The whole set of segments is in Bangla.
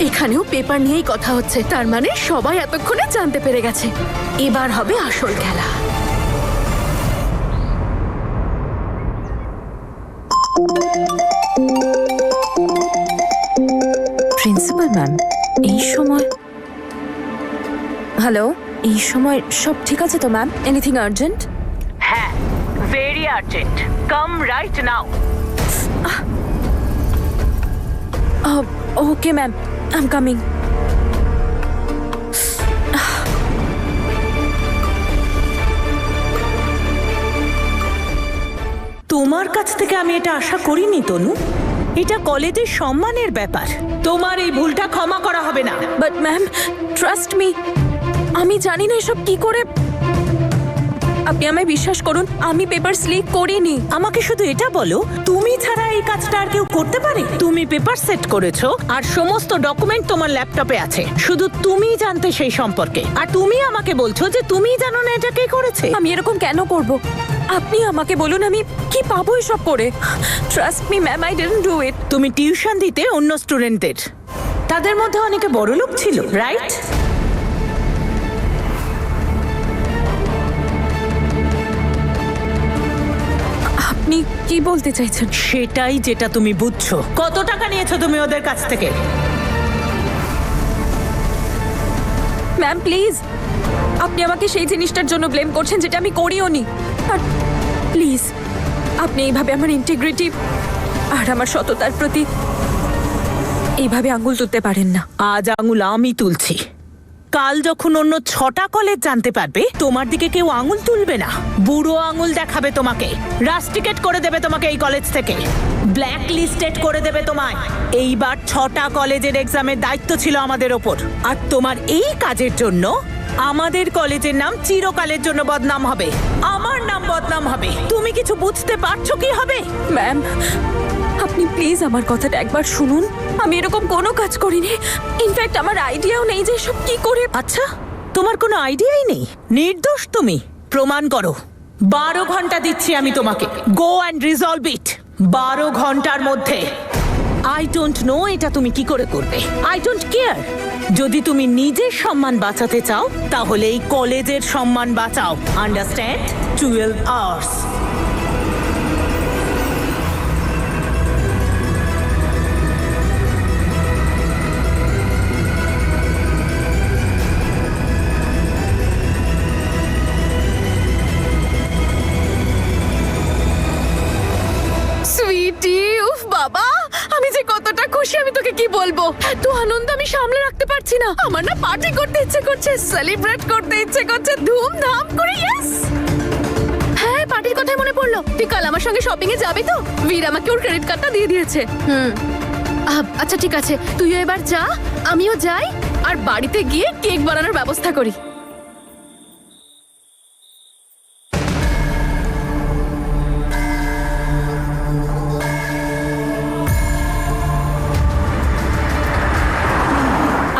এখানেও পেপার নিয়েই কথা হচ্ছে, তার মানে সবাই এতক্ষণে জানতে পেরে গেছে। এবার হবে আসল খেলা। প্রিন্সিপাল ম্যাম, এই সময়? হ্যালো, এই সময় সব ঠিক আছে তো ম্যাম? Anything urgent? হ্যাঁ, very urgent. Come right now. Okay ma'am, I am coming. তোমার কাছ থেকে আমি এটা আশা করিনি তনু। এটা কলেজের সম্মানের ব্যাপার, তোমার এই ভুলটা ক্ষমা করা হবে না। বাট ম্যাম, ট্রাস্ট মি, আমি জানি না এসব কি করে। আপনি আমায় বিশ্বাস করুন, আমি পেপার লিক করিনি। আমাকে শুধু এটা বলো, তুমি ছাড়া এই কাজটা আর কেউ করতে পারে? তুমি পেপার সেট করেছো আর সমস্ত ডকুমেন্ট তোমার ল্যাপটপে আছে, শুধু তুমিই জানতে সেই সম্পর্কে। আর তুমি আমাকে বলছো যে তুমিই জানো না এটা কে করেছে। আমি এরকম কেন করব? আপনি আমাকে বলুন, আমি কি পাবো এসব করে? Trust me ma'am, I didn't do it. তুমি টিউশন দিতে অন্য স্টুডেন্টদের, তাদের মধ্যে অনেকে বড়লোক ছিল, রাইট? আপনি কি বলতে চাইছেন? সেটাই যেটা তুমি বুঝছো। কত টাকা নিয়েছো তুমি ওদের কাছ থেকে? ম্যাম প্লিজ, আপনি আমাকে সেই জিনিসটার জন্য ব্লেম করছেন যেটা আমি করিও নি। আর প্লিজ, আপনি এইভাবে আমার ইন্টিগ্রিটি আর আমার সততার প্রতি এইভাবে আঙুল তুলতে পারেন না। আজ আঙুল আমি তুলছি, কাল যখন অন্য 6টা কলেজ জানতে পারবে তোমার দিকে কেউ আঙুল তুলবে না, বুড়ো আঙুল দেখাবে তোমাকে, রাস্টিকেট করে দেবে তোমাকে এই কলেজ থেকে, ব্ল্যাক লিস্টেড করে দেবে তোমায়। এইবার 6টা কলেজের এক্সামের দায়িত্ব ছিল আমাদের ওপর, আর তোমার এই কাজের জন্য আমাদের কলেজের নাম চিরকালের জন্য বদনাম হবে, আমার নাম বদনাম হবে। তুমি কিছু বুঝতে পারছো কি হবে? ম্যাম, আপনি প্লিজ আমার কথাটা একবার শুনুন। আমি এরকম কোনো কাজ করিনি। ইনফ্যাক্ট আমার আইডিয়াও নেই যে সব কি করে। আচ্ছা, তোমার কোনো আইডিয়াই নেই? নির্দোষ তুমি, প্রমাণ করো। 12 ঘন্টা দিচ্ছি আমি তোমাকে, গো অ্যান্ড রিজলভ ইট 12 ঘন্টার মধ্যে। আই ডোন্ট নো এটা তুমি কি করে করবে, আই ডোন্ট কেয়ার। যদি তুমি নিজের সম্মান বাঁচাতে চাও তাহলে এই কলেজের সম্মান বাঁচাও, আন্ডারস্ট্যান্ড? 12 আওয়ার্স। সুইটি, উফ বাবা, আমি যে কতটা খুশি আমি তোকে কি বলবো। এত আনন্দ আমি সামলে রাখতে পারছি না। আমার না পার্টি করতে ইচ্ছে করছে, সেলিব্রেট করতে ইচ্ছে করছে, ধুমধাম করে। ইয়েস, হ্যাঁ, পার্টির কথাই মনে পড়লো। তুই কাল আমার সঙ্গে শপিং এ যাবি তো? বীর আমাকে ওর ক্রেডিট কার্ডটা দিয়ে দিয়েছে। আচ্ছা ঠিক আছে, তুইও এবার যা, আমিও যাই, আর বাড়িতে গিয়ে কেক বানানোর ব্যবস্থা করি।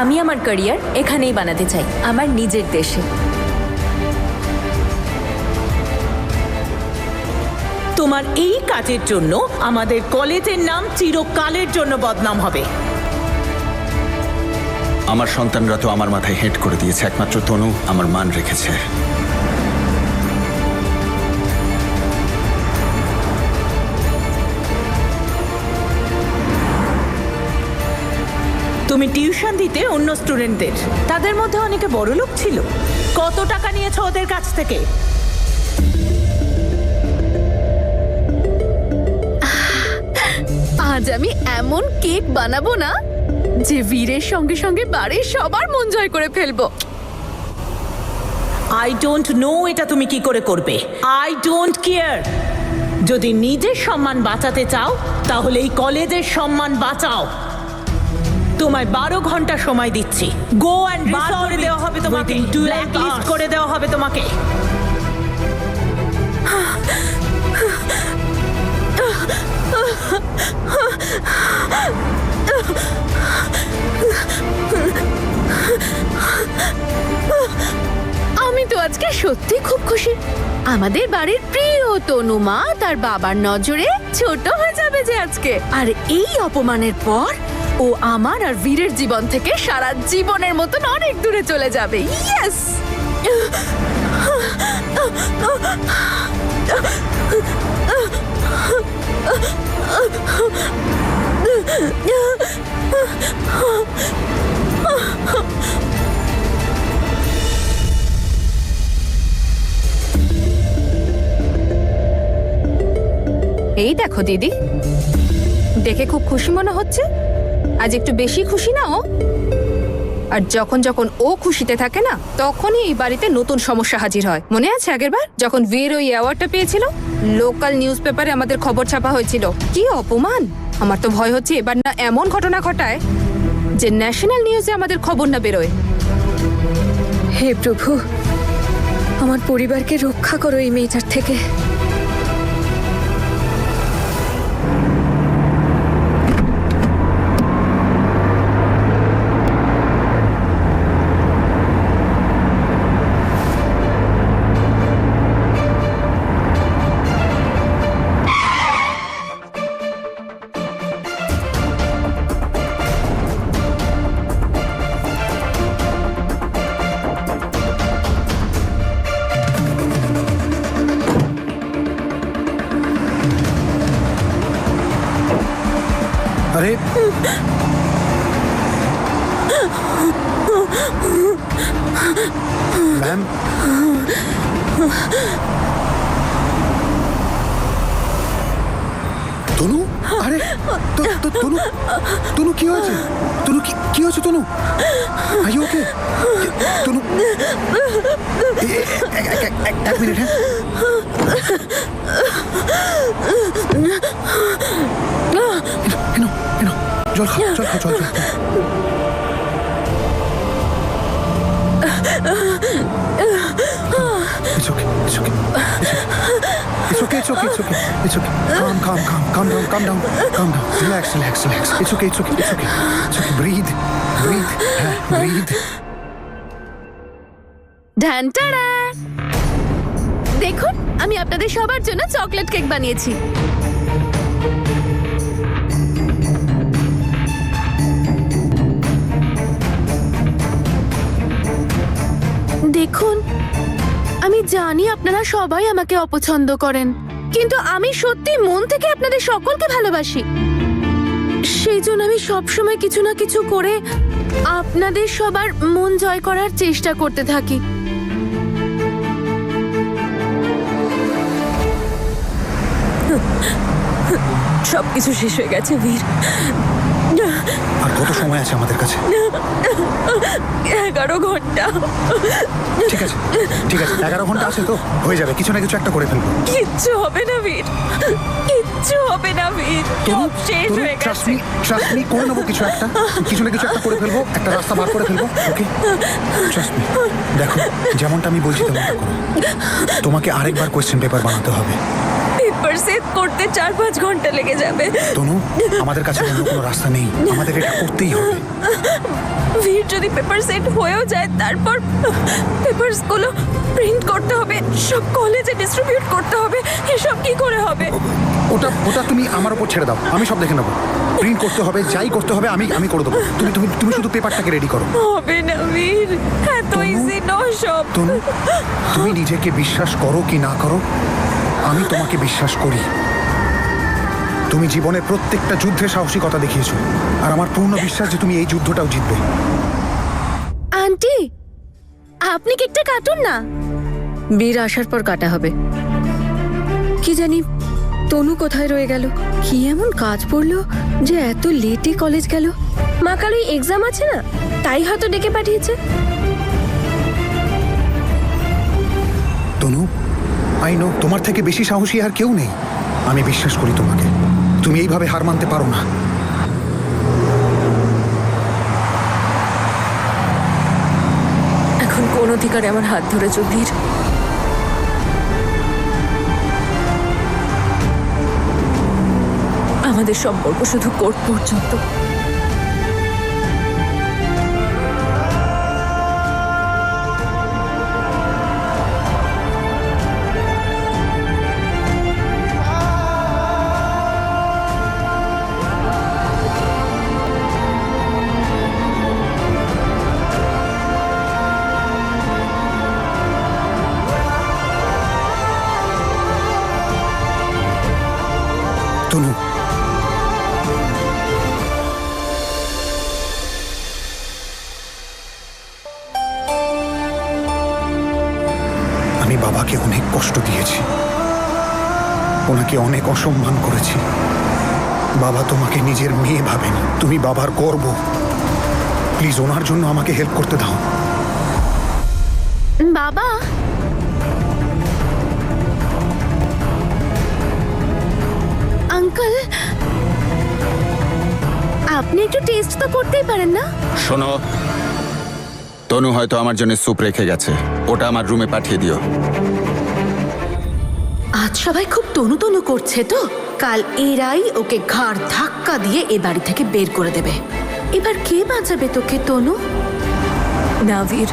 আমি আমার ক্যারিয়ার এখানেই বানাতে চাই, আমার নিজের দেশে। তোমার এই কাজের জন্য আমাদের কলেজের নাম চিরকালের জন্য বদনাম হবে। আমার সন্তানরা তো আমার মাথায় হেড করে দিয়েছে, একমাত্র তনু আমার মান রেখেছে। তুমি টিউশন দিতে অন্য স্টুডেন্টদের, তাদের মধ্যে অনেকে বড়লোক ছিল। কত টাকা নিয়েছো ওদের কাছ থেকে? আজ আমি এমন কেক বানাবো না যে বীরের সঙ্গে সঙ্গে বাড়ির সবার মন জয় করে ফেলবো। আই ডোন্ট নো এটা তুমি কি করে করবে, আই ডোন্ট কেয়ার। যদি নিজের সম্মান বাঁচাতে চাও তাহলে এই কলেজের সম্মান বাঁচাও। তোমায় 12 ঘন্টা সময় দিচ্ছি, গো অ্যান্ড বার করে দেওয়া হবে তোমাকে, ব্ল্যাক লিস্ট করে দেওয়া হবে তোমাকে। আমি তো আজকে সত্যি খুব খুশি। আমাদের বাড়ির প্রিয় তনুমা তার বাবার নজরে ছোট হয়ে যাবে যে আজকে। আর এই অপমানের পর ও আমার আর বীরের জীবন থেকে সারা জীবনের মতন অনেক দূরে চলে যাবে। ইয়েস! এই দেখো দিদি, দেখে খুব খুশি মনে হচ্ছে। আজ একটু বেশি খুশি না ও? আর যখন যখন ও খুশিতে থাকে না, তখনই এই বাড়িতে নতুন সমস্যা হাজির হয়। মনে আছে আগেরবার যখন বীর ওই অ্যাওয়ার্ডটা পেয়েছিল, লোকাল নিউজ পেপারে আমাদের খবর ছাপা হয়েছিল। কি অপমান! আমার তো ভয় হচ্ছে এবার না এমন ঘটনা ঘটায় যে ন্যাশনাল নিউজে আমাদের খবর না বেরোয়। হে প্রভু, আমার পরিবারকে রক্ষা করো এই মেয়েটার থেকে। अरे मैम তনু, আরে তনু, তনু কি হয়েছে? তনু কি হয়েছে? তনু, আর ইউ ওকে? তনু, এক মিনিট। হ্যাঁ, জল খা, জল। It's okay. Calm down. Relax. It's okay. Breathe. হ্যাঁ, breathe. ঢানটাড়া! দেখুন, আমি আপনাদের সবার জন্য চকলেট কেক বানিয়েছি। দেখুন, আমি জানি আপনারা সবাই আমাকে অপছন্দ করেন, কিন্তু আমি সত্যি মন থেকে আপনাদের সকলকে ভালোবাসি। সেই জন্য আমি সবসময় কিছু না কিছু করে আপনাদের সবার মন জয় করার চেষ্টা করতে থাকি। সবকিছু শেষ হয়ে গেছে বীর। আর কত সময় আছে আমাদের কাছে? 11 ঘন্টা। ঠিক আছে 11 ঘন্টা আছে তো, হয়ে যাবে। কিছু না কিছু একটা করে ফেলবো। কিচ্ছু হবে না বীর, সব শেষ হয়ে গেছে। ট্রাস্ট মি, করে নেবো কিছু না কিছু একটা করে ফেলবো, একটা রাস্তা বার করে ফেলবো। ওকে, ট্রাস্ট মি। দেখো, যেমনটা আমি বলছি তেমনটা করো। তোমাকে আরেকবার কোয়েশ্চেন পেপার বানাতে হবে। পেপার সেট করতে 4-5 ঘন্টা লেগে যাবে। তনু, আমাদের কাছে অন্য কোনো রাস্তা নেই, আমাদের এটা করতেই হবে। বীর, যদি পেপার সেট হয়েও যায়, তারপর পেপারস গুলো প্রিন্ট করতে হবে, সব কলেজে ডিস্ট্রিবিউট করতে হবে। এসব কি করে হবে? ওটা তুমি আমার উপর ছেড়ে দাও, আমি সব দেখে নেবো। প্রিন্ট করতে হবে, যাই করতে হবে আমি করে দেবো। তুমি শুধু পেপারটাকে রেডি করো। হবে না বীর, এত ইজি নয় সব। তনু, তুমি নিজেকে বিশ্বাস করো কি না করো, আমি তোমাকে বিশ্বাস করি। তুমি জীবনে প্রত্যেকটা যুদ্ধে সাহসিকতা দেখিয়েছো, আর আমার পূর্ণ বিশ্বাস যে তুমি এই যুদ্ধটাও জিতবে। আন্টি, আপনি কেকটা কাটুন না। বীর আসার পর কাটা হবে। কি জানি তনু কোথায় রয়ে গেল? কি এমন কাজ পড়লো যে এত লেটে কলেজ গেল? মা কালই এক্সাম আছে না, তাই হয়তো ডেকে পাঠিয়েছে। তনু, আই নো তোমার থেকে বেশি সাহসী আর কেউ নেই। আমি বিশ্বাস করি তোমাকে, তুমি এইভাবে হার মানতে পারো না। এখন কোন অধিকারে আমার হাত ধরেছো বীর? আমাদের সম্পর্ক শুধু কোর্ট পর্যন্ত। তনু, আমি বাবাকে অনেক কষ্ট দিয়েছি, ওনাকে অনেক অসম্মান করেছি। বাবা তোমাকে নিজের মেয়ে ভাবেন, তুমি বাবার গর্ব। প্লিজ ওনার জন্য আমাকে হেল্প করতে দাও। বাবা, আঙ্কেল, আপনি একটু টেস্ট তো করতেই পারেন না? শোনো, তনু হয়তো আমার জন্য স্যুপ রেখে গেছে, ওটা আমার রুমে পাঠিয়ে দিও। আজ সবাই খুব তনু তনু করছে তো, কাল এরাই ওকে ঘাড় ধাক্কা দিয়ে এ বাড়ি থেকে বের করে দেবে। এবার কে বাঁচাবে তোকে তনু? না বীর,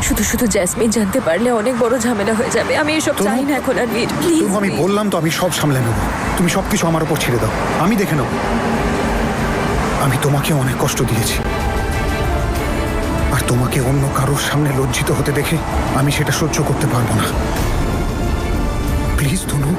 শুধু শুধু জ্যাসমিন জানতে পারলে অনেক বড় ঝামেলা হয়ে যাবে। আমি এসব তনু, চাই না এখন আর বীর, প্লিজ। তনু, আমি বললাম তো আমি সব সামলে নেব। তুমি সবকিছু আমার উপর ছেড়ে দাও, আমি দেখে নেব। আমি তোমাকে অনেক কষ্ট দিয়েছি, আর তোমাকে অন্য কারোর সামনে লজ্জিত হতে দেখে আমি সেটা সহ্য করতে পারবো না। প্লিজ তনু,